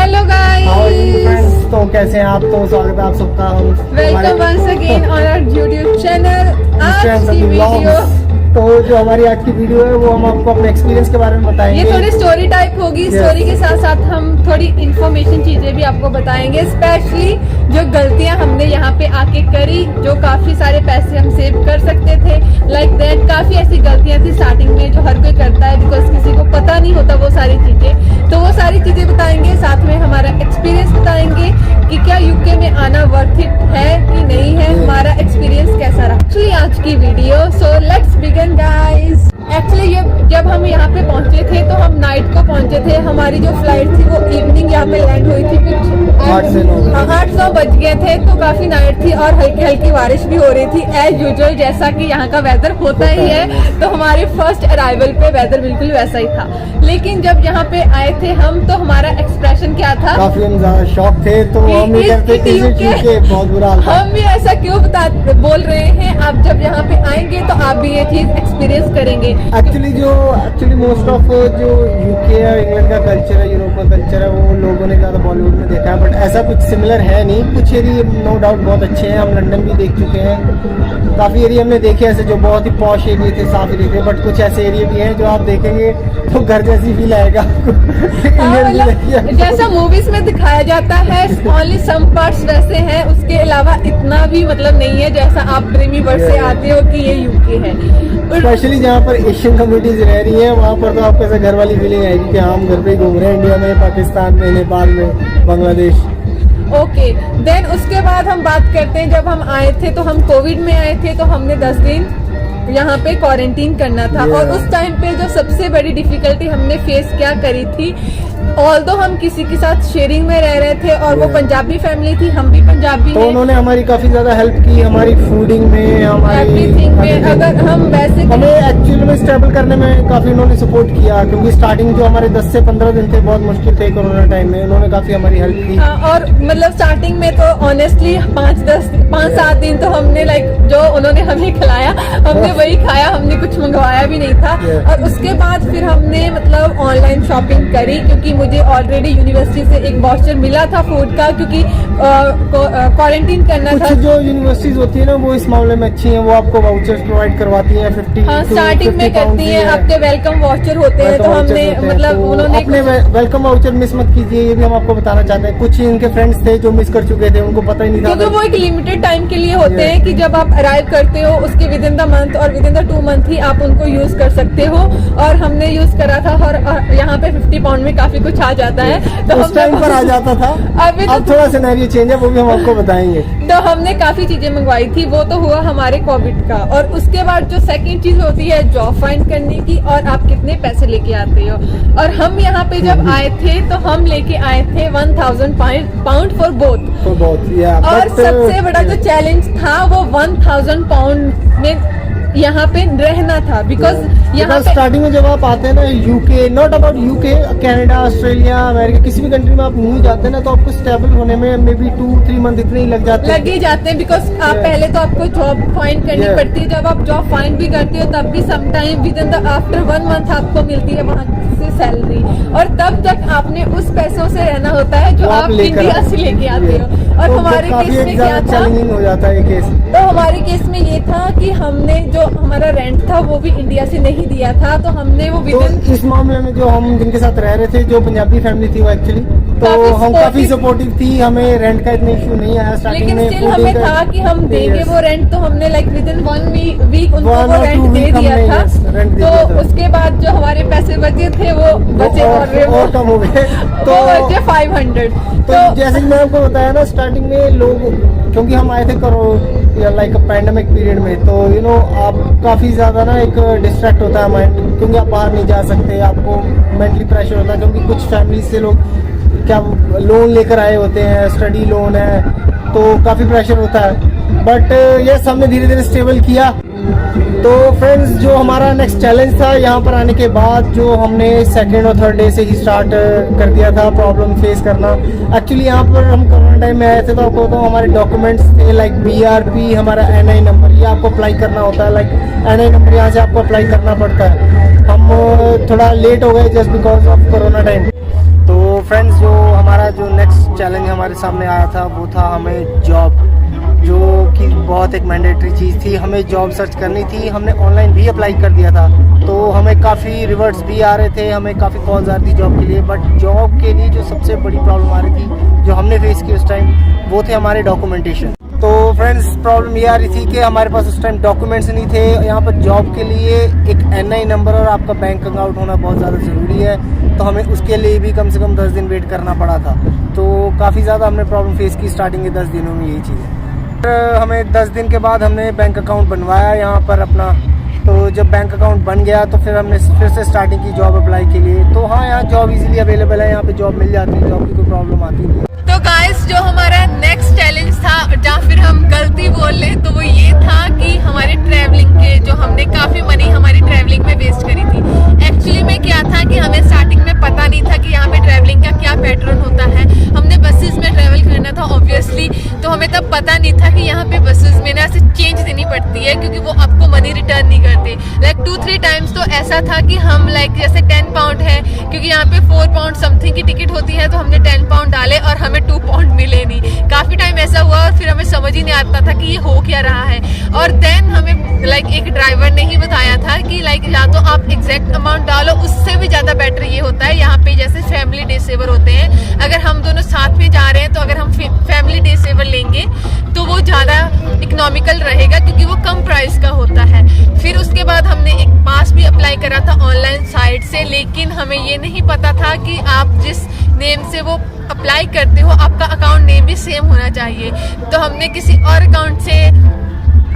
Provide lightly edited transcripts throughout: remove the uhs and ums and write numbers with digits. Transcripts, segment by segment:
Hello guys, तो कैसे हैं आप? तो स्वागत है आप सबका। Welcome once again on our YouTube channel. आज की वीडियो तो जो हमारी आज की वीडियो है वो हम आपको अपने एक्सपीरियंस के बारे में बताएंगे। ये थोड़ी स्टोरी टाइप होगी। स्टोरी के साथ साथ हम थोड़ी इन्फॉर्मेशन चीजें भी आपको बताएंगे, स्पेशली जो गलतियां हमने यहाँ पे आके करी, जो काफी सारे पैसे हम सेव कर सकते थे। लाइक दैट काफी ऐसी गलतियां थी स्टार्टिंग में जो हर कोई करता है, बिकॉज किसी को पता नहीं होता वो सारी चीजें। तो वो सारी चीजें बताएंगे, साथ में हमारा एक्सपीरियंस बताएंगे कि क्या यूके में आना वर्थ इट है कि नहीं है, हमारा एक्सपीरियंस कैसा रहा एक्चुअली आज की video. So let's begin guys. Actually ये जब हम यहाँ पे पहुंचे थे तो हम नाइट को पहुंचे थे। हमारी जो फ्लाइट थी वो इवनिंग यहाँ पे लैंड हुई थी, कुछ 8-9 बज गए थे। तो काफी नाइट थी और हल्की हल्की बारिश भी हो रही थी एज यूजुअल, जैसा कि यहाँ का वेदर होता ही है। तो हमारे फर्स्ट अराइवल पे वेदर बिल्कुल वैसा ही था। लेकिन जब यहाँ पे आए थे हम, तो हमारा एक्सप्रेशन क्या था? काफी हम ज्यादा शॉक थे। तो हम बहुत बुरा हाल था। हम भी ऐसा क्यों बोल रहे हैं? आप जब यहाँ पे आएंगे तो आप भी ये चीज एक्सपीरियंस करेंगे। एक्चुअली मोस्ट ऑफ जो यूके या इंग्लैंड का कल्चर है, यूरोप का कल्चर है, वो लोगों ने ज्यादा बॉलीवुड में देखा है, बट ऐसा कुछ सिमिलर है नहीं। कुछ एरिया नो डाउट बहुत अच्छे हैं, हम लंदन भी देख चुके हैं, काफी एरिया हमने देखे ऐसे जो बहुत ही पॉश एरिया थे, साफ एरिया थे, बट कुछ ऐसे एरिया भी हैं जो आप देखेंगे तो घर जैसी फील आएगा। जैसा मूवीज में दिखाया जाता है, ओनली सम पार्ट्स वैसे हैं, उसके अलावा इतना भी मतलब नहीं है जैसा आप ड्रीमी वर्ल्ड से आते हो कि ये यूके है। स्पेशली जहाँ पर एशियन कम्युनिटीज रह रही हैं, वहाँ पर तो आपको ऐसा घर वाली फीलिंग आएगी कि हम घर पे ही घूम रहे हैं, इंडिया में, पाकिस्तान में, नेपाल में, बांग्लादेश। ओके, देन उसके बाद हम बात करते हैं, जब हम आए थे तो हम कोविड में आए थे, तो हमने 10 दिन यहाँ पे क्वारंटीन करना था। और उस टाइम पे जो सबसे बड़ी डिफिकल्टी हमने फेस क्या करी थी, ऑल्दो हम किसी के साथ शेयरिंग में रह रहे थे और वो पंजाबी फैमिली थी, हम भी पंजाबी तो उन्होंने हमारी काफी ज्यादा हेल्प की, हमारी फूडिंग में, हमारी एवरीथिंग में। अगर हम वैसे हमें एक्चुअली में स्टेबल करने में काफी उन्होंने सपोर्ट किया, क्योंकि स्टार्टिंग जो हमारे 10 से 15 दिन थे बहुत मुश्किल थे कोरोना टाइम में, उन्होंने काफी हमारी हेल्प की। और मतलब स्टार्टिंग में तो ऑनेस्टली 5-7 दिन तो हमने लाइक जो उन्होंने हमें खिलाया हमने वही खाया, हमने कुछ मंगवाया भी नहीं था। और उसके बाद फिर हमने मतलब ऑनलाइन शॉपिंग करी, क्योंकि मुझे ऑलरेडी यूनिवर्सिटी से एक वाउचर मिला था फूड का, क्योंकि क्वारंटीन करना था। जो यूनिवर्सिटीज होती है ना वो इस मामले में अच्छी हैं, वो आपको वाउचर्स प्रोवाइड करवाती हैं 50 स्टार्टिंग में करती हैं, आपके वेलकम वाउचर होते हैं। तो हमने मतलब उन्होंने अपने वेलकम वाउचर मिस मत कीजिए, ये भी हम आपको बताना चाहते हैं। कुछ इनके फ्रेंड्स थे जो मिस कर चुके थे, उनको पता ही नहीं था, क्योंकि वो एक लिमिटेड टाइम के लिए होते हैं कि जब आप अराइव करते हो उसके विद इन द मंथ और विद इन द 2 मंथ ही आप उनको यूज कर सकते हो। और हमने यूज करा था और यहाँ पे 50 पाउंड में काफी कुछ आ जाता है। तो उस टाइम पर आ जाता था, अब थोड़ा सिनेरियो चेंज है, वो भी हम आपको बताएंगे। तो हमने काफी चीजें मंगवाई थी, वो तो हुआ हमारे कोविड का। और उसके बाद जो सेकंड चीज होती है जॉब फाइंड करने की, और आप कितने पैसे लेके आते हो। और हम यहाँ पे जब आए थे तो हम लेके आए थे 1000 पाउंड फॉर बोथ। और सबसे बड़ा जो चैलेंज था वो 1000 पाउंड में यहाँ पे रहना था, बिकॉज यहाँ पे स्टार्टिंग में जब आप आते हैं ना, UK, not about UK, Canada, Australia, America, किसी भी कंट्री में आप न्यू जाते हैं ना, तो आपको स्टेबल होने में मे बी 2-3 मंथ इतने ही लग ही जाते हैं। बिकॉज आप पहले तो आपको जॉब फाइंड करनी पड़ती है। जब आप जॉब फाइंड भी करते हो तब भी sometime with in the after 1 month आपको मिलती है वहाँ से सैलरी, और तब तक आपने उस पैसों से रहना होता है जो आप इंडिया से लेके आते हो। और हमारे केस में क्या था, हो जाता है केस। तो हमारे केस में ये था कि हमने जो हमारा रेंट था वो भी इंडिया से नहीं दिया था, तो हमने वो तो इस मामले में जो हम जिनके साथ रह रहे थे, जो पंजाबी फैमिली थी वो एक्चुअली तो हम काफी सपोर्टिव थी, हमें रेंट का इतना इशू नहीं आया स्टार्टिंग में। लेकिन स्टिल हमें था कि हम देंगे वो रेंट, तो हमने लाइक विद इन 1 वीक उनको वो रेंट दे दिया था। तो उसके बाद जो हमारे पैसे बचे थे वो बचे और कम हो गए, तो बचे 500। तो जैसे कि मैंने आपको बताया ना, स्टार्टिंग में लोग, क्योंकि हम आए थे लाइक पैंडेमिक पीरियड में, तो यू नो आप काफी ज्यादा ना एक डिस्ट्रैक्ट होता है माइंड, क्योंकि आप बाहर नहीं जा सकते, आपको मेंटली प्रेशर होता है, क्योंकि कुछ फैमिली से लोग क्या लोन लेकर आए होते हैं, स्टडी लोन है, तो काफी प्रेशर होता है। बट ये हमने धीरे धीरे स्टेबल किया। तो फ्रेंड्स, जो हमारा नेक्स्ट चैलेंज था यहाँ पर आने के बाद, जो हमने 2nd और 3rd डे से ही स्टार्ट कर दिया था प्रॉब्लम फेस करना। एक्चुअली यहाँ पर हम कोरोना टाइम में आए थे, तो आपको तो हमारे डॉक्यूमेंट्स थे लाइक BRP, हमारा NI नंबर, ये आपको अप्लाई करना होता है। लाइक NI नंबर यहाँ से आपको अप्लाई करना पड़ता है। हम थोड़ा लेट हो गए just because of corona time. तो फ्रेंड्स, जो हमारा हमारा जो नेक्स्ट चैलेंज हमारे सामने आया था वो था हमें जॉब, जो कि बहुत एक मैंडेटरी चीज़ थी। हमें जॉब सर्च करनी थी, हमने ऑनलाइन भी अप्लाई कर दिया था, तो हमें काफ़ी रिवर्ट्स भी आ रहे थे, हमें काफ़ी कॉल्स आ रही थी जॉब के लिए। बट जॉब के लिए जो सबसे बड़ी प्रॉब्लम आ रही थी जो हमने फेस की उस टाइम, वो थे हमारे डॉक्यूमेंटेशन। तो फ्रेंड्स, प्रॉब्लम ये आ रही थी कि हमारे पास उस टाइम डॉक्यूमेंट्स नहीं थे। यहाँ पर जॉब के लिए एक NI नंबर और आपका बैंक अकाउंट होना बहुत ज़्यादा ज़रूरी है, तो हमें उसके लिए भी कम से कम 10 दिन वेट करना पड़ा था। तो काफ़ी ज़्यादा हमने प्रॉब्लम फेस की स्टार्टिंग के 10 दिनों में, यही चीज़ है। हमें 10 दिन के बाद हमने बैंक अकाउंट बनवाया यहाँ पर अपना। तो जब बैंक अकाउंट बन गया तो फिर हमने फिर से स्टार्टिंग की जॉब अप्लाई के लिए। तो हाँ, यहाँ जॉब इजीली अवेलेबल है, यहाँ पे जॉब मिल जाती है, जॉब की कोई प्रॉब्लम आती नहीं। तो गाइस, जो हमारा नेक्स्ट चैलेंज था, या फिर हम गलती बोल ले तो वो ये था कि हमारे ट्रैवलिंग के जो हमने काफ़ी मनी हमारी ट्रैवलिंग में वेस्ट करी थी। एक्चुअली में क्या था कि हमें स्टार्टिंग में पता नहीं था कि यहाँ पे ट्रैवलिंग का क्या पैटर्न होता है। हमने बसेस में ट्रैवल करना था ऑब्वियसली, तो हमें तब पता नहीं था कि यहाँ पे बसेस में ना ऐसे चेंज देनी पड़ती है, क्योंकि वो आपको मनी रिटर्न नहीं करते। लाइक 2-3 टाइम्स तो ऐसा था कि हम लाइक जैसे 10 पाउंड है, क्योंकि यहाँ पे 4 पाउंड समथिंग की टिकट होती है, तो हमने 10 पाउंड डाले और हमें 2 पाउंड मिले नहीं। काफ़ी टाइम ऐसा हुआ और फिर हमें समझ ही नहीं आता था कि ये हो क्या रहा है। और देन हमें लाइक एक ड्राइवर ने ही बताया था कि लाइक या तो आप एग्जैक्ट अमाउंट डालो, उससे भी ज़्यादा बेटर ये होता है। यहाँ पे जैसे फैमिली डे सेवर होते हैं, अगर हम दोनों साथ में जा रहे हैं तो अगर हम फैमिली डे सेवर लेंगे तो वो ज़्यादा इकोनॉमिकल रहेगा, क्योंकि वो कम प्राइस का होता है। फिर उसके बाद हमने एक पास भी अप्लाई करा था ऑनलाइन साइट से, लेकिन हमें ये नहीं पता था कि आप जिस नेम से वो अप्लाई करते हो आपका अकाउंट नेम भी सेम होना चाहिए। तो हमने किसी और अकाउंट से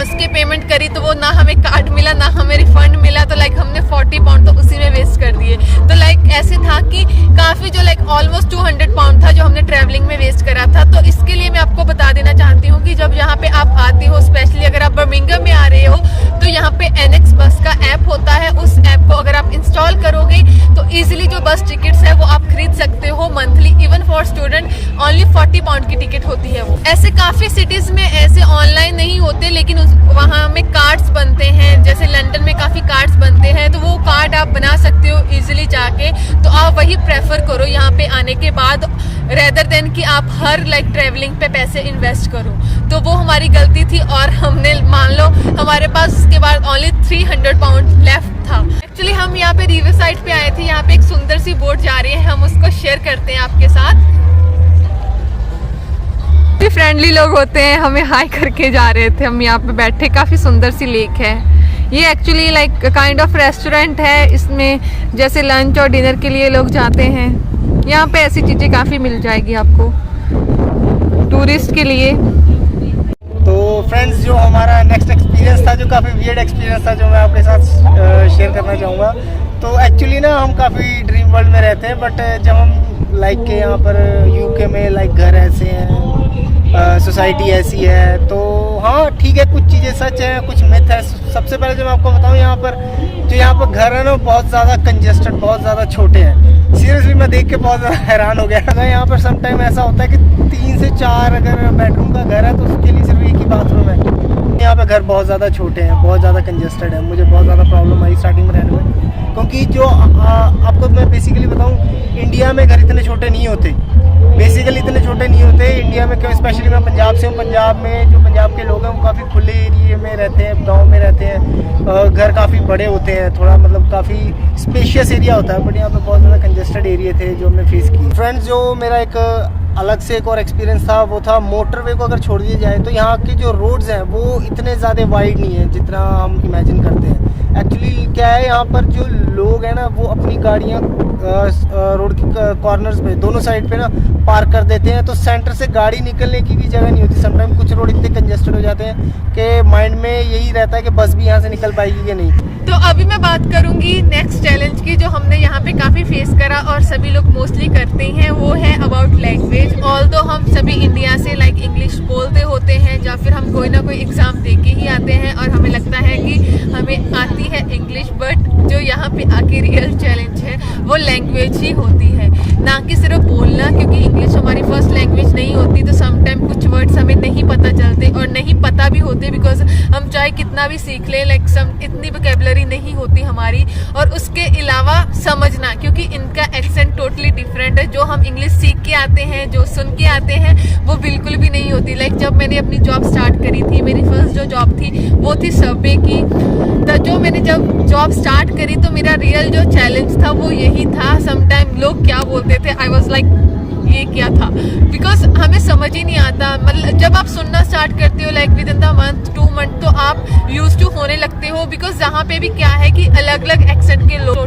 उसके पेमेंट करी, तो वो ना हमें कार्ड मिला ना हमें रिफंड मिला। तो लाइक हमने 40 पाउंड तो उसी में वेस्ट कर दिए। तो लाइक ऐसे था कि काफ़ी जो लाइक ऑलमोस्ट 200 पाउंड था जो हमने ट्रैवलिंग में वेस्ट करा था। तो इसके लिए मैं आपको बता देना चाहती हूँ कि जब यहाँ पे आप आते हो, स्पेशली अगर आप बर्मिंघम में आ रहे हो, तो यहाँ पे NX बस का ऐप होता है। उस ऐप को अगर आप इंस्टॉल करोगे तो ईजिली जो बस टिकट्स है वो आप खरीद सकते हो monthly. Even for student only 40 pound की टिकट होती है वो। ऐसे काफ़ी सिटीज़ में ऐसे ऑनलाइन नहीं होते, लेकिन वहाँ में कार्ड्स बनते हैं। जैसे लंदन में काफ़ी कार्ड्स बनते हैं, तो वो कार्ड आप बना सकते हो इजीली जाके। तो आप वही प्रेफर करो यहाँ पे आने के बाद, रेदर देन कि आप हर लाइक ट्रैवलिंग पे पैसे इन्वेस्ट करो। तो वो हमारी गलती थी और हमने मान लो हमारे पास उसके बाद ओनली 300 पाउंड लेफ्ट था। एक्चुअली हम यहाँ पे रिवर साइड पे आए थे, यहाँ पे एक सुंदर सी बोट जा रही है, हम उसको शेयर करते हैं आपके साथ। फ्रेंडली लोग होते हैं, हमें हाई करके जा रहे थे। हम यहाँ पे बैठे, काफ़ी सुंदर सी लेक है। ये actually like kind of restaurant है, इसमें जैसे लंच और डिनर के लिए लोग जाते हैं। यहाँ पे ऐसी चीज़ें काफ़ी मिल जाएगी आपको टूरिस्ट के लिए। तो फ्रेंड्स, जो हमारा नेक्स्ट एक्सपीरियंस था, जो काफ़ी वियर्ड एक्सपीरियंस था, जो मैं आपके साथ शेयर करना चाहूँगा। तो एक्चुअली ना हम काफ़ी ड्रीम वर्ल्ड में रहते हैं, बट जब हम लाइक के यहाँ पर UK में लाइक घर ऐसे हैं, सोसाइटी ऐसी है, तो हाँ ठीक है, कुछ चीज़ें सच हैं, कुछ मिथ है। सबसे पहले जो मैं आपको बताऊँ, यहाँ पर घर है ना, बहुत ज़्यादा कंजेस्टेड, बहुत ज़्यादा छोटे हैं। सीरियसली मैं देख के बहुत ज़्यादा हैरान हो गया। अगर यहाँ पर समटाइम ऐसा होता है कि 3 से 4 अगर बेडरूम का घर है तो उसके लिए सिर्फ एक ही बाथरूम है। यहाँ पे घर बहुत ज़्यादा छोटे हैं, बहुत ज़्यादा कंजेस्टेड है। मुझे बहुत ज़्यादा प्रॉब्लम आई स्टार्टिंग में रहने में, क्योंकि जो आपको मैं बेसिकली बताऊँ, इंडिया में घर इतने छोटे नहीं होते, बेसिकली इतने छोटे नहीं होते इंडिया में। क्यों? स्पेशली मैं पंजाब से हूँ। पंजाब में जो पंजाब के लोग हैं वो काफ़ी खुले एरिए में रहते हैं, गांव में रहते हैं। घर काफ़ी बड़े होते हैं, थोड़ा मतलब काफ़ी स्पेशियस एरिया होता है। बट यहाँ पे बहुत ज़्यादा कंजेस्टेड एरिया थे जो हमने फेस किए। फ्रेंड्स, जो मेरा एक अलग से एक और एक्सपीरियंस था, वो था मोटरवे को अगर छोड़ दिया जाए तो यहाँ के जो रोड्स हैं वो इतने ज़्यादा वाइड नहीं है जितना हम इमेजिन करते हैं। एक्चुअली क्या है, यहाँ पर जो लोग हैं ना, वो अपनी गाड़ियाँ रोड की कॉर्नर्स पे दोनों साइड पे ना पार्क कर देते हैं, तो सेंटर से गाड़ी निकलने की भी जगह नहीं होती। समटाइम कुछ रोड इतने कंजेस्टेड हो जाते हैं कि माइंड में यही रहता है कि बस भी यहाँ से निकल पाएगी कि नहीं। तो अभी मैं बात करूंगी नेक्स्ट चैलेंज की, जो हमने यहाँ पे काफ़ी फेस करा और सभी लोग मोस्टली करते हैं, वो है अबाउट लैंग्वेज। ऑल्दो हम सभी इंडिया से लाइक इंग्लिश बोलते होते हैं, या फिर हम कोई ना कोई एग्ज़ाम दे के ही आते हैं और हमें लगता है कि हमें आती है इंग्लिश, बट जो यहाँ पे आके रियल चैलेंज है वो लैंग्वेज ही होती है, ना कि सिर्फ बोलना। क्योंकि इंग्लिश हमारी फर्स्ट लैंग्वेज नहीं होती, तो समटाइम कुछ वर्ड्स हमें नहीं पता चलते और नहीं पता भी होते, बिकॉज हम चाहे कितना भी सीख ले, लाइक इतनी वोकैबुलरी नहीं होती हमारी। और उसके अलावा समझना, क्योंकि इनका एक्सेंट टोटली डिफरेंट है। जो हम इंग्लिश सीख के आते हैं, जो सुन के आते हैं, वो बिल्कुल भी नहीं होती। लाइक जब मैंने अपनी जॉब स्टार्ट करी थी, मेरी फर्स्ट जो जॉब थी वो थी सबवे की। तो जो मैंने जब जॉब स्टार्ट करी तो मेरा रियल जो चैलेंज था वो यही था। समटाइम लोग क्या बोलते थे, आई वॉज लाइक ये क्या था, बिकॉज हमें समझ ही नहीं आता। मतलब जब आप सुनना स्टार्ट करते हो like with in the month 2 month, तो आप यूज टू होने लगते हो। बिकॉज यहाँ पे भी क्या है कि अलग अलग एक्सेंट के लोग,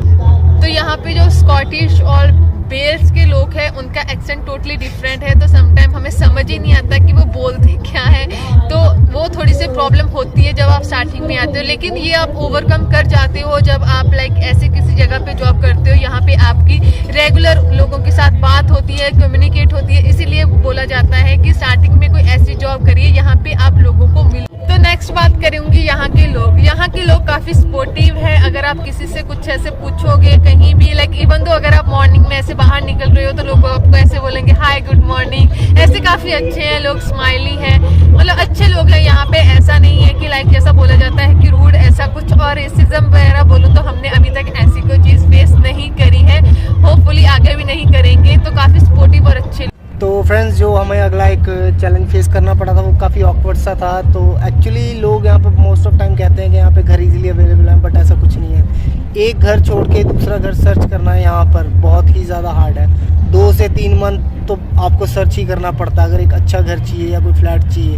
तो यहाँ पे जो स्कॉटिश और वेल्स के लोग हैं उनका एक्सेंट टोटली डिफरेंट है। तो समटाइम हमें समझ ही नहीं आता कि वो बोलते क्या है। तो वो थोड़ी सी प्रॉब्लम होती है जब आप स्टार्टिंग में आते हो, लेकिन ये आप ओवरकम कर जाते हो जब आप लाइक ऐसे किसी जगह पे जॉब करते हो। यहाँ पे आपकी रेगुलर लोगों के साथ बात होती है, कम्युनिकेट होती है। इसीलिए बोला जाता है कि स्टार्टिंग में कोई ऐसी जॉब करिए यहाँ पे आप लोगों को मिल। तो नेक्स्ट बात करूंगी यहाँ के लोग। यहाँ के लोग काफी सपोर्टिव है। अगर आप किसी से कुछ ऐसे पूछोगे कहीं भी, लाइक इवन तो अगर आप मॉर्निंग में ऐसे बाहर निकल रहे हो तो लोग आपको ऐसे बोलेंगे हाय गुड मॉर्निंग। ऐसे काफी अच्छे हैं लोग, स्माइली हैं, मतलब अच्छे लोग हैं यहाँ पे। ऐसा नहीं है कि लाइक जैसा बोला जाता है कि रूड ऐसा कुछ और रेसिज्म वगैरह बोलूँ, तो हमने अभी तक ऐसी कोई चीज फेस नहीं करी है, होपफुली आगे भी नहीं करेंगे। तो काफी सपोर्टिव और अच्छे। तो फ्रेंड्स, जो हमें अगला एक चैलेंज फेस करना पड़ा था वो काफ़ी ऑकवर्ड सा था। तो एक्चुअली लोग यहाँ पे मोस्ट ऑफ टाइम कहते हैं कि यहाँ पे घर इजीली अवेलेबल है, बट ऐसा कुछ नहीं है। एक घर छोड़ के दूसरा घर सर्च करना यहाँ पर बहुत ही ज़्यादा हार्ड है। 2 से 3 मंथ तो आपको सर्च ही करना पड़ता है अगर एक अच्छा घर चाहिए या कोई फ्लैट चाहिए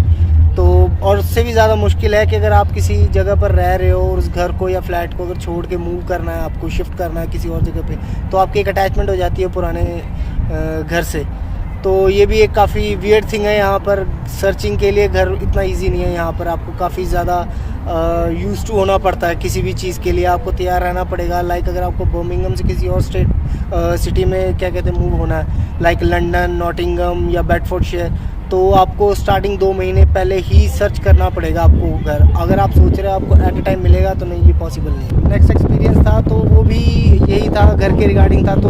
तो। और उससे भी ज़्यादा मुश्किल है कि अगर आप किसी जगह पर रह रहे हो और उस घर को या फ्लैट को अगर छोड़ के मूव करना है, आपको शिफ्ट करना है किसी और जगह पे, तो आपकी एक अटैचमेंट हो जाती है पुराने घर से। तो ये भी एक काफ़ी वियर्ड थिंग है। यहाँ पर सर्चिंग के लिए घर इतना इजी नहीं है। यहाँ पर आपको काफ़ी ज़्यादा यूज टू होना पड़ता है किसी भी चीज़ के लिए, आपको तैयार रहना पड़ेगा। लाइक अगर आपको बर्मिंघम से किसी और सिटी में क्या कहते हैं मूव होना है, लाइक लंदन, नॉटिंघम या बेडफोर्डशायर, तो आपको स्टार्टिंग 2 महीने पहले ही सर्च करना पड़ेगा आपको घर। अगर आप सोच रहे हो आपको एट ए टाइम मिलेगा तो नहीं, ये पॉसिबल नहीं। नेक्स्ट एक्सपीरियंस था तो वो भी यही था, घर के रिगार्डिंग था। तो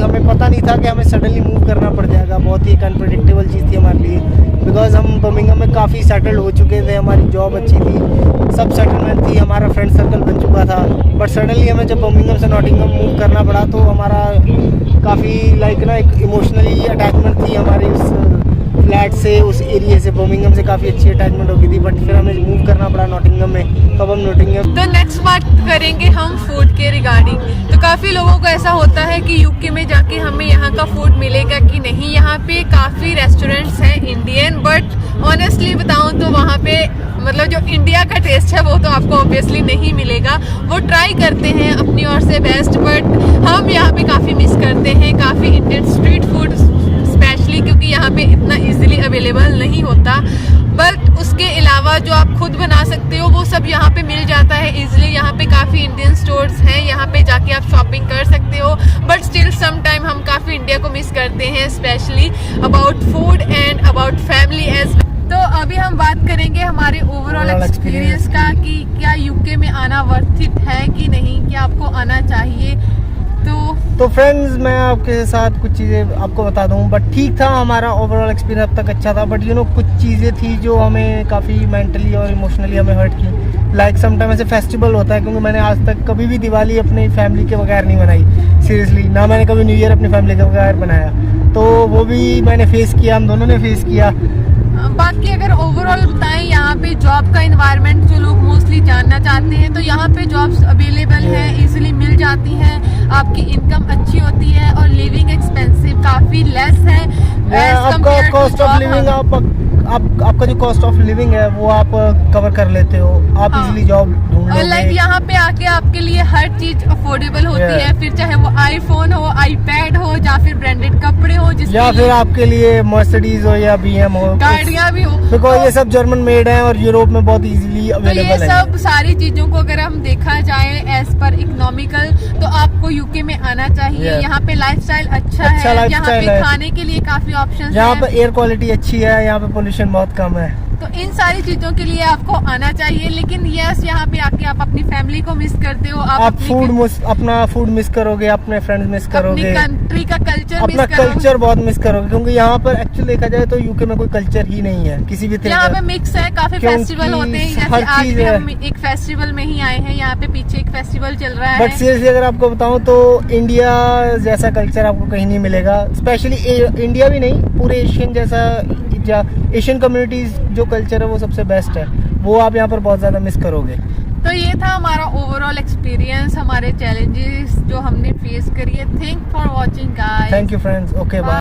हमें पता नहीं था कि हमें सडनली मूव करना पड़ जाएगा। बहुत ही अनप्रेडिक्टेबल चीज़ थी हमारे लिए, बिकॉज हम बर्मिंघम में काफ़ी सेटल्ड हो चुके थे, हमारी जॉब अच्छी थी, सब सेटलमेंट थी, हमारा फ्रेंड सर्कल बन चुका था। बट सडनली हमें जब बर्मिंघम से नॉटिंघम मूव करना पड़ा तो हमारा काफ़ी लाइक ना एक इमोशनली अटैचमेंट थी हमारी उस फ्लैट से, उस एरिया से। बर्मिंघम से काफ़ी अच्छी अटैचमेंट हो गई थी, बट फिर हमें मूव करना पड़ा नॉटिंघम में। तो अब हम नॉटिंघम। तो नेक्स्ट बात करेंगे हम फूड के रिगार्डिंग। तो काफ़ी लोगों को ऐसा होता है कि यूके में जाके हमें यहाँ का फूड मिलेगा कि नहीं। यहाँ पे काफ़ी रेस्टोरेंट्स हैं इंडियन, बट ऑनेस्टली बताऊँ तो वहाँ पे मतलब जो इंडिया का टेस्ट है वो तो आपको ऑब्वियसली नहीं मिलेगा। वो ट्राई करते हैं अपनी ओर से बेस्ट, बट हम यहाँ पे काफ़ी मिस करते हैं काफ़ी इंडियन स्ट्रीट फूड, स्पेशली क्योंकि यहाँ पे इतना इजीली अवेलेबल नहीं होता। बट उसके अलावा जो आप खुद बना सकते हो वो सब यहाँ पे मिल जाता है इजीली। यहाँ पे काफ़ी इंडियन स्टोर्स हैं, यहाँ पे जाके आप शॉपिंग कर सकते हो। बट स्टिल सम टाइम हम काफ़ी इंडिया को मिस करते हैं, specially about food and about family as. तो अभी हम बात करेंगे हमारे ओवरऑल एक्सपीरियंस का कि क्या यूके में आना वर्थ इट है कि नहीं, क्या आपको आना चाहिए। तो फ्रेंड्स, मैं आपके साथ कुछ चीज़ें आपको बता दूं, बट ठीक था हमारा ओवरऑल एक्सपीरियंस अब तक अच्छा था। बट कुछ चीज़ें थी जो हमें काफ़ी मेंटली और इमोशनली हमें हर्ट की। लाइक समटाइम ऐसे फेस्टिवल होता है, क्योंकि मैंने आज तक कभी भी दिवाली अपनी फैमिली के बगैर नहीं मनाई, सीरियसली। ना मैंने कभी न्यू ईयर अपनी फैमिली के बगैर बनाया, तो वो भी मैंने फेस किया, हम दोनों ने फेस किया। बाकी अगर ओवरऑल बताएं यहाँ पे जॉब का इन्वायरमेंट जो लोग मोस्टली जानना चाहते हैं, तो यहाँ पे जॉब्स अवेलेबल हैं, इजीली मिल जाती हैं, आपकी इनकम अच्छी होती है और लिविंग एक्सपेंसिव काफ़ी लेस है। आपका कॉस्ट ऑफ लिविंग आपका जो कॉस्ट ऑफ लिविंग है वो आप कवर कर लेते हो, आप इजीली जॉब ढूंढ लोगे। लाइक यहाँ पे आके आपके लिए हर चीज अफोर्डेबल होती है, फिर चाहे वो आईफोन हो, आईपैड हो, या फिर ब्रांडेड कपड़े हो, या फिर आपके लिए मर्सिडीज हो या बीएम हो, गाड़ियाँ भी हो, बिकॉज ये सब जर्मन मेड है और यूरोप में बहुत इजीली अवेलेबल है। तो ये सब सारी चीजों को अगर हम देखा जाए एज पर इकोनॉमिकल, तो आपको यूके में आना चाहिए। यहाँ पे लाइफस्टाइल अच्छा है, यहाँ पे खाने के लिए काफी ऑप्शंस हैं, यहाँ पे एयर क्वालिटी अच्छी है, यहाँ पे पोल्यूशन बहुत कम है। तो इन सारी चीजों के लिए आपको आना चाहिए। लेकिन यस, यहाँ पे आके आप अपनी फैमिली को मिस करते हो, आप अपना फूड मिस करोगे, अपने फ्रेंड्स मिस करोगे, अपनी कंट्री का कल्चर अपना कल्चर बहुत मिस करोगे, क्योंकि यहाँ पर एक्चुअली देखा जाए तो यूके में कोई कल्चर ही नहीं है किसी भी तरह यहाँ का। पे मिक्स है, काफी फेस्टिवल होते हैं, जैसे हर आज चीज भी है। हम एक फेस्टिवल में ही आए हैं, यहाँ पे पीछे एक फेस्टिवल चल रहा है। बट सीरियसली अगर आपको बताऊं तो इंडिया जैसा कल्चर आपको कहीं नहीं मिलेगा, स्पेशली इंडिया भी नहीं, पूरे एशियन जैसा, एशियन कम्युनिटीज जो कल्चर है वो सबसे बेस्ट है, वो आप यहाँ पर बहुत ज्यादा मिस करोगे। तो ये था हमारा ओवरऑल एक्सपीरियंस, हमारे चैलेंजेस जो हमने फेस करी है। Thank for watching guys. Thank you friends, okay bye.